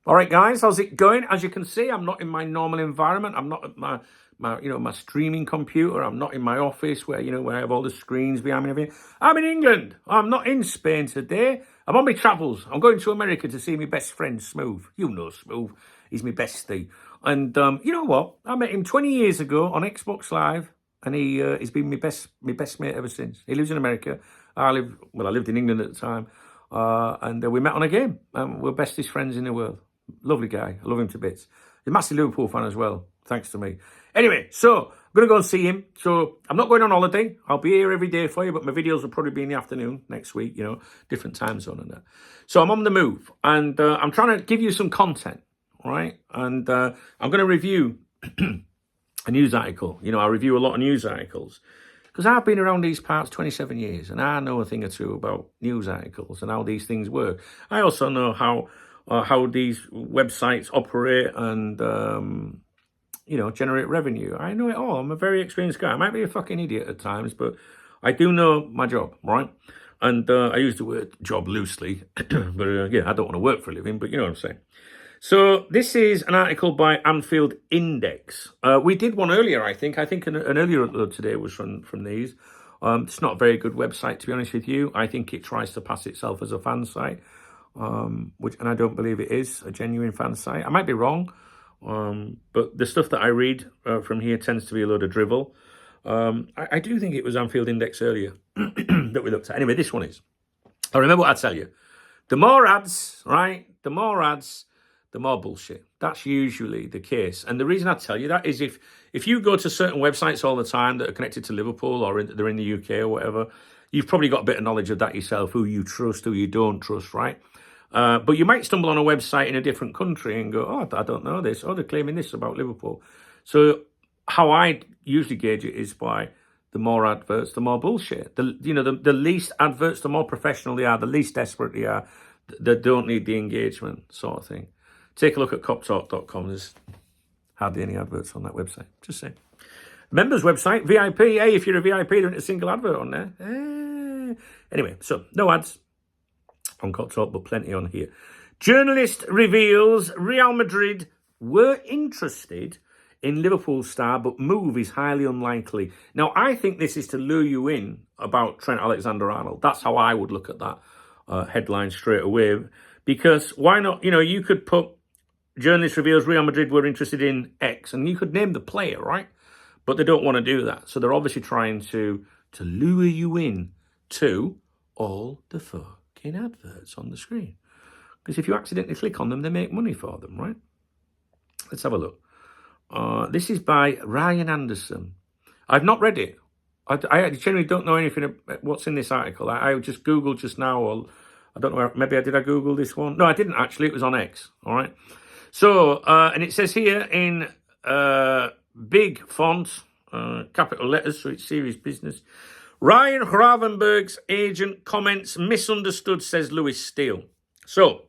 All right, guys, how's it going? As you can see, I'm not in my normal environment. I'm not at my streaming computer. I'm not in my office where I have all the screens behind me and everything. I'm in England. I'm not in Spain today. I'm on my travels. I'm going to America to see my best friend, Smooth. You know Smooth. He's my bestie. And you know what? I met him 20 years ago on Xbox Live, and he's been my best mate ever since. He lives in America. I lived in England at the time. And we met on a game. We're bestest friends in the world. Lovely guy. I love him to bits. He's a massive Liverpool fan as well, thanks to me. Anyway, so I'm going to go and see him. So I'm not going on holiday. I'll be here every day for you, but my videos will probably be in the afternoon next week, different time zone and that. So I'm on the move, and I'm trying to give you some content, right? And I'm going to review a news article. I review a lot of news articles because I've been around these parts 27 years, and I know a thing or two about news articles and how these things work. I also know how these websites operate and, generate revenue. I know it all. I'm a very experienced guy. I might be a fucking idiot at times, but I do know my job, right? And I use the word job loosely, but I don't want to work for a living, but you know what I'm saying. So this is an article by Anfield Index. We did one earlier, I think. I think an earlier upload today was from these. It's not a very good website, to be honest with you. I think it tries to pass itself as a fan site. And I don't believe it is a genuine fan site. I might be wrong, but the stuff that I read from here tends to be a load of drivel. I do think it was Anfield Index earlier that we looked at. Anyway, this one is. I remember what I tell you. The more ads, right? The more ads, the more bullshit. That's usually the case. And the reason I tell you that is if you go to certain websites all the time that are connected to Liverpool or they're in the UK or whatever, you've probably got a bit of knowledge of that yourself, who you trust, who you don't trust, right? But you might stumble on a website in a different country and go, oh, I don't know this. Oh, they're claiming this about Liverpool. So how I usually gauge it is by the more adverts, the more bullshit. The least adverts, the more professional they are, the least desperate they are. They don't need the engagement sort of thing. Take a look at coptalk.com. There's hardly any adverts on that website. Just saying. Members website, VIP. Hey, if you're a VIP, there isn't a single advert on there. Anyway, so no ads on Cop Talk, but plenty on here. Journalist reveals Real Madrid were interested in Liverpool star, but move is highly unlikely. Now, I think this is to lure you in about Trent Alexander-Arnold. That's how I would look at that headline straight away. Because why not? You could put journalist reveals Real Madrid were interested in X, and you could name the player, right? But they don't want to do that. So they're obviously trying to lure you in to all the fucking adverts on the screen. Because if you accidentally click on them, they make money for them, right? Let's have a look. This is by Ryan Anderson. I've not read it. I generally don't know anything about what's in this article. I just Googled just now, or I don't know, maybe did I Google this one? No, I didn't actually. It was on X, all right? So, and it says here in big font, capital letters, so it's serious business. Ryan Gravenberg's agent comments misunderstood, says Lewis Steele. So,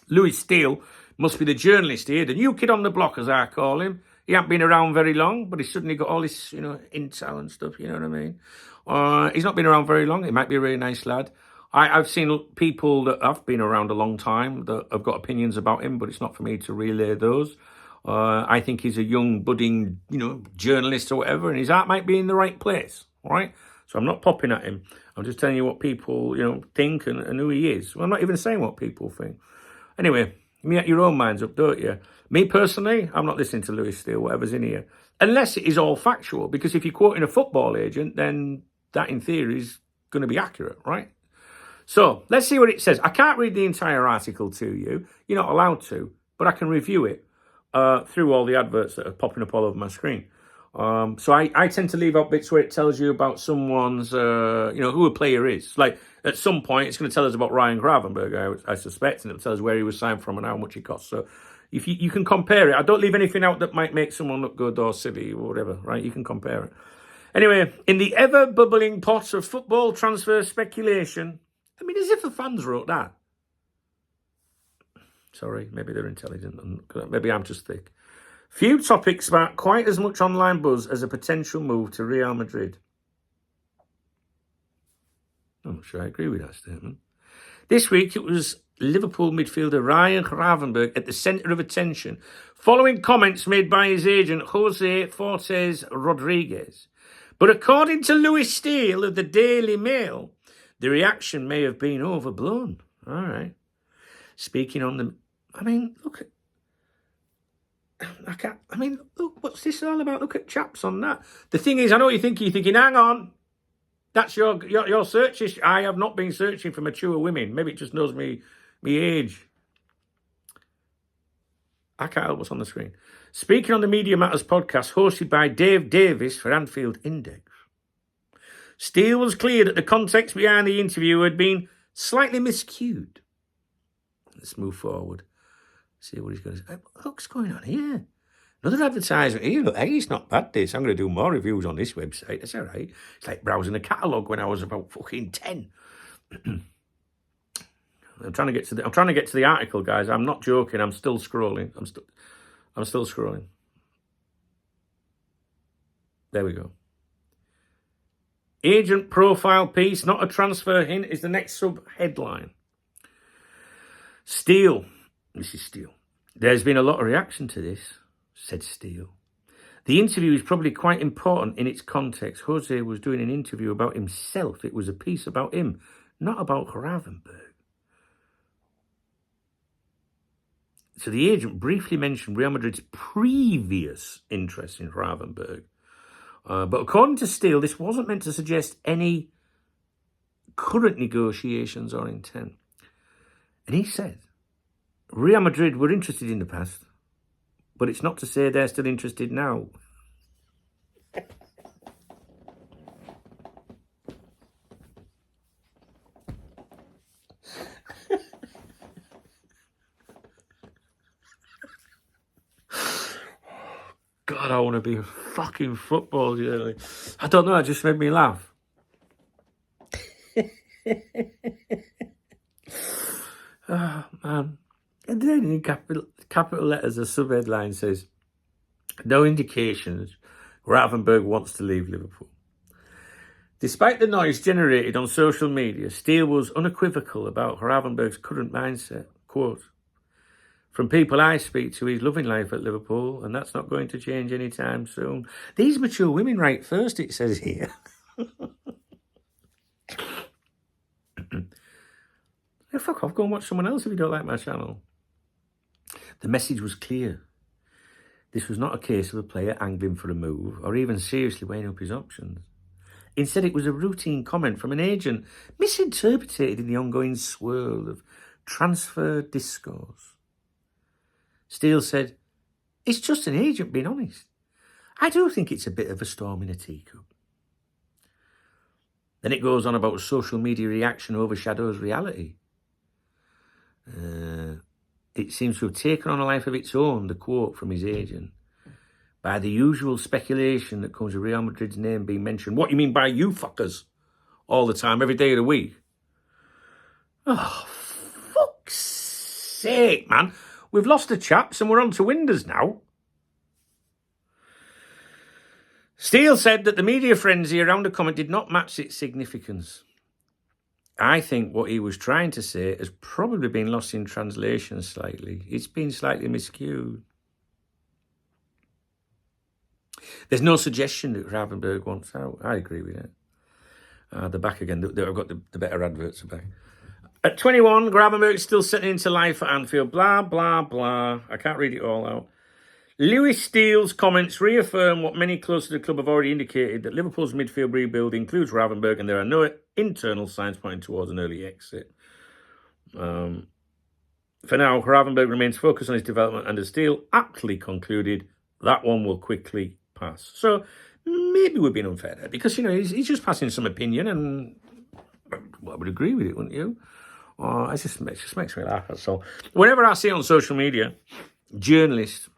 Lewis Steele must be the journalist here, the new kid on the block, as I call him. He hasn't been around very long, but he's suddenly got all this, intel and stuff, you know what I mean? He's not been around very long. He might be a really nice lad. I've seen people that have been around a long time that have got opinions about him, but it's not for me to relay those. I think he's a young, budding, journalist or whatever, and his heart might be in the right place, all right? So I'm not popping at him. I'm just telling you what people, think and who he is. Well, I'm not even saying what people think. Anyway, you make your own minds up, don't you? Me personally, I'm not listening to Lewis Steele, whatever's in here, unless it is all factual. Because if you're quoting a football agent, then that in theory is going to be accurate, right? So let's see what it says. I can't read the entire article to you. You're not allowed to, but I can review it through all the adverts that are popping up all over my screen. So I tend to leave out bits where it tells you about someone's, who a player is. Like at some point, it's going to tell us about Ryan Gravenberg, I suspect, and it'll tell us where he was signed from and how much he cost. So if you can compare it. I don't leave anything out that might make someone look good or silly or whatever, right? You can compare it. Anyway, in the ever-bubbling pot of football transfer speculation, I mean, as if the fans wrote that. Sorry, maybe they're intelligent. Maybe I'm just thick. Few topics spark quite as much online buzz as a potential move to Real Madrid. I'm not sure I agree with that statement. This week, it was Liverpool midfielder Ryan Gravenberch at the centre of attention following comments made by his agent Jose Fortes Rodriguez. But according to Lewis Steele of the Daily Mail, the reaction may have been overblown. All right. Speaking on the... look, what's this all about? Look at chaps on that. The thing is, I know what you're thinking, hang on. That's your search. I have not been searching for mature women. Maybe it just knows me age. I can't help what's on the screen. Speaking on the Media Matters podcast hosted by Dave Davis for Anfield Index, Steele was clear that the context behind the interview had been slightly miscued. Let's move forward. See what he's going to say. What's going on here? Another advertisement here. Look, hey, it's not bad, this. I'm going to do more reviews on this website. That's all right. It's like browsing a catalogue when I was about fucking 10. I'm trying to get to the article, guys. I'm not joking. I'm still scrolling. I'm still scrolling. There we go. Agent profile piece, not a transfer hint, is the next sub-headline. Steele. This is Steele. There's been a lot of reaction to this, said Steele. The interview is probably quite important in its context. Jose was doing an interview about himself. It was a piece about him, not about Gravenberch. So the agent briefly mentioned Real Madrid's previous interest in Gravenberch. But according to Steele, this wasn't meant to suggest any current negotiations or intent. And he said, Real Madrid were interested in the past, but it's not to say they're still interested now. God, I want to be a fucking football journalist. I don't know, it just made me laugh. Oh, man. And then in capital letters, the sub-headline says, no indications Gravenberch wants to leave Liverpool. Despite the noise generated on social media, Steele was unequivocal about Gravenberch's current mindset. Quote, from people I speak to, he's loving life at Liverpool, and that's not going to change anytime soon. These mature women write first, it says here. Fuck off, go and watch someone else if you don't like my channel. The message was clear. This was not a case of a player angling for a move or even seriously weighing up his options. Instead, it was a routine comment from an agent misinterpreted in the ongoing swirl of transfer discourse. Steele said, it's just an agent being honest. I do think it's a bit of a storm in a teacup. Then it goes on about social media reaction overshadows reality. It seems to have taken on a life of its own, the quote from his agent, by the usual speculation that comes with Real Madrid's name being mentioned. What you mean by you fuckers? All the time, every day of the week. Oh, fuck's sake, man. We've lost the chaps and we're on to Windows now. Steele said that the media frenzy around the comment did not match its significance. I think what he was trying to say has probably been lost in translation slightly. It's been slightly miscued. There's no suggestion that Gravenberch wants out. I agree with that. They're back again. I've got the better adverts are back. At 21, Gravenberch still settling into life at Anfield. Blah, blah, blah. I can't read it all out. Lewis Steele's comments reaffirm what many close to the club have already indicated, that Liverpool's midfield rebuild includes Gravenberch and there are no internal signs pointing towards an early exit. For now, Gravenberch remains focused on his development and as Steele aptly concluded, that one will quickly pass. So maybe we're being unfair there because, he's just passing some opinion and I would agree with it, wouldn't you? It just makes me laugh, that's all. Whenever I see on social media, journalist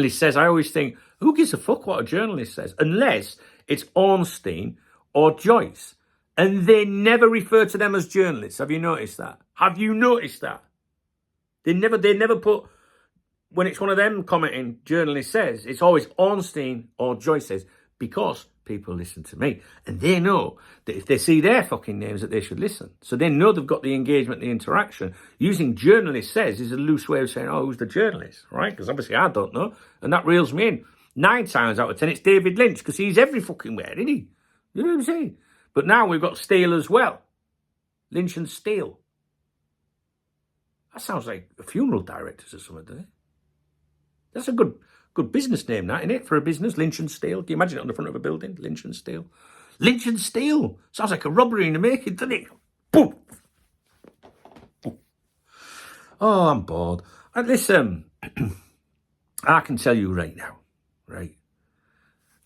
says, I always think, who gives a fuck what a journalist says? Unless it's Ornstein or Joyce. And they never refer to them as journalists. Have you noticed that? They never put, when it's one of them commenting, journalist says, it's always Ornstein or Joyce says, because people listen to me. And they know that if they see their fucking names that they should listen. So they know they've got the engagement, the interaction. Using journalist says is a loose way of saying, oh, who's the journalist, right? Because obviously I don't know. And that reels me in. 9 times out of 10, it's David Lynch, because he's every fucking where, isn't he? You know what I'm saying? But now we've got Steele as well. Lynch and Steele. That sounds like a funeral directors or something, doesn't it? That's a good business name, that, isn't it? For a business, Lynch and Steele. Can you imagine it on the front of a building? Lynch and Steele. Lynch and Steele. Sounds like a robbery in the making, doesn't it? Boom. Oh, I'm bored. And listen, I can tell you right now, right?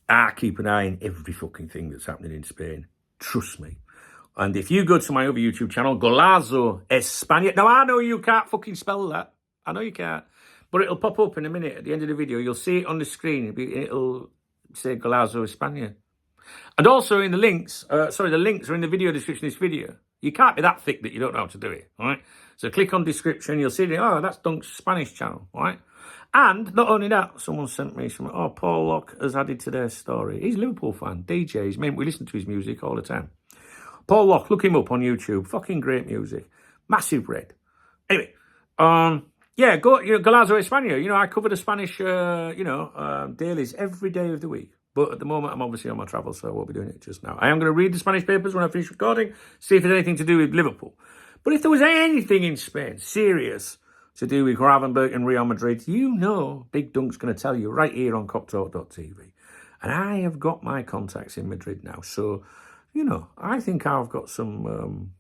I keep an eye on every fucking thing that's happening in Spain. Trust me. And if you go to my other YouTube channel, Golazo España. Now, I know you can't fucking spell that. I know you can't. But it'll pop up in a minute at the end of the video. You'll see it on the screen. It'll say Golazo España. And also in the links, the links are in the video description of this video. You can't be that thick that you don't know how to do it, all right? So click on description. You'll see, oh, that's Dunk's Spanish channel, all right? And not only that, someone sent me some, oh, Paul Locke has added to their story. He's a Liverpool fan, DJs. We listen to his music all the time. Paul Locke, look him up on YouTube. Fucking great music. Massive red. Anyway, yeah, go, Golazo España. I cover the Spanish, dailies every day of the week. But at the moment, I'm obviously on my travel, so I won't be doing it just now. I am going to read the Spanish papers when I finish recording, see if there's anything to do with Liverpool. But if there was anything in Spain serious to do with Gravenberg and Real Madrid, Big Dunk's going to tell you right here on coptalk.tv. And I have got my contacts in Madrid now, so... I think I've got some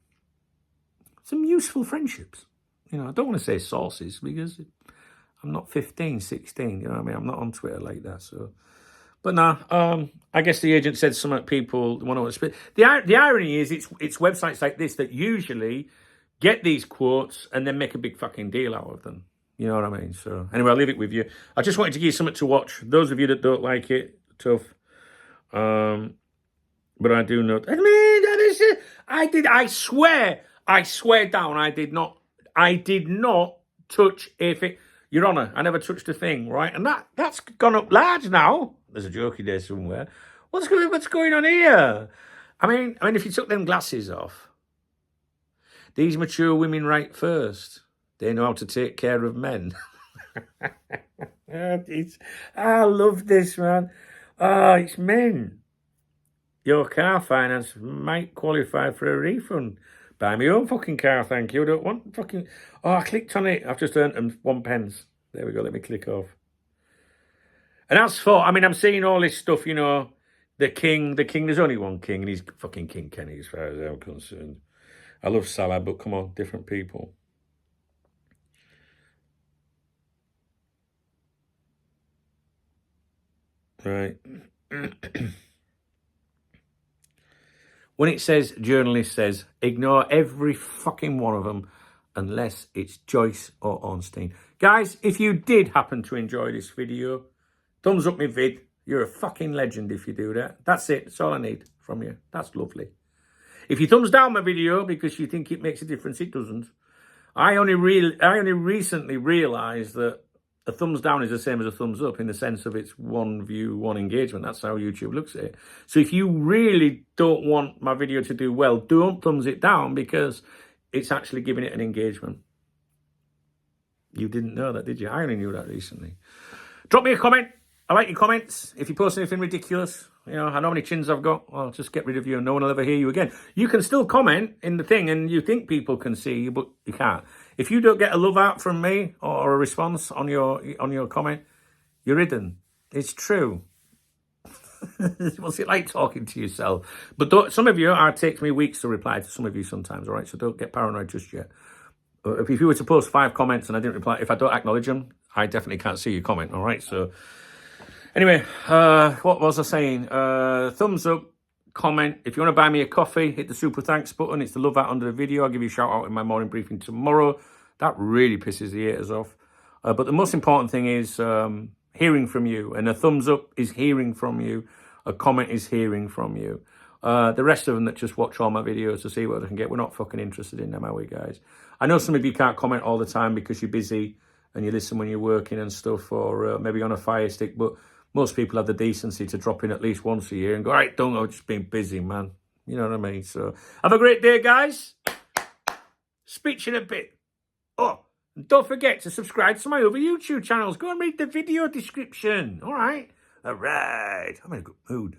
useful friendships. I don't want to say sources because I'm not 15, 16, you know what I mean? I'm not on Twitter like that, so... But no, I guess the agent said some people want to spit. The irony is it's websites like this that usually get these quotes and then make a big fucking deal out of them. You know what I mean? So anyway, I'll leave it with you. I just wanted to give you something to watch. Those of you that don't like it, tough. But I do know. I swear down, I did not touch a thing. Your Honour, I never touched a thing, right? And that's gone up large now. There's a jokey there somewhere. What's going on here? I mean, if you took them glasses off, these mature women right first. They know how to take care of men. I love this, man. Oh, it's men. Your car finance might qualify for a refund. Buy me own fucking car, thank you. I don't want fucking... Oh, I clicked on it. I've just earned them 1 pence. There we go. Let me click off. And as for... I'm seeing all this stuff, the king. There's only one king, and he's fucking King Kenny as far as I'm concerned. I love Salah, but come on, different people. Right. When it says, journalist says, ignore every fucking one of them unless it's Joyce or Ornstein. Guys, if you did happen to enjoy this video, thumbs up my vid. You're a fucking legend if you do that. That's it. That's all I need from you. That's lovely. If you thumbs down my video because you think it makes a difference, it doesn't. I only recently realised that a thumbs down is the same as a thumbs up in the sense of it's one view, one engagement. That's how YouTube looks at it. So if you really don't want my video to do well, don't thumbs it down because it's actually giving it an engagement. You didn't know that, did you? I only knew that recently. Drop me a comment. I like your comments. If you post anything ridiculous, I know how many chins I've got. I'll just get rid of you and no one will ever hear you again. You can still comment in the thing and you think people can see you, but you can't. If you don't get a love out from me or a response on your comment, you're hidden. It's true. What's it like talking to yourself? But some of you, it takes me weeks to reply to some of you sometimes, all right? So don't get paranoid just yet. If you were to post 5 comments and I didn't reply, if I don't acknowledge them, I definitely can't see your comment, all right? So anyway, what was I saying? Thumbs up, comment. If you want to buy me a coffee, hit the super thanks button. It's the love out under the video. I'll give you a shout out in my morning briefing tomorrow. That really pisses the haters off. But the most important thing is hearing from you. And a thumbs up is hearing from you. A comment is hearing from you. The rest of them that just watch all my videos to see what they can get, we're not fucking interested in them, are we, guys? I know some of you can't comment all the time because you're busy and you listen when you're working and stuff, or maybe on a fire stick, but Most people have the decency to drop in at least once a year and go, all right, don't go, just been busy, man. You know what I mean? So have a great day, guys. Speak to you in a bit. Oh, and don't forget to subscribe to my other YouTube channels. Go and read the video description. All right? I'm in a good mood.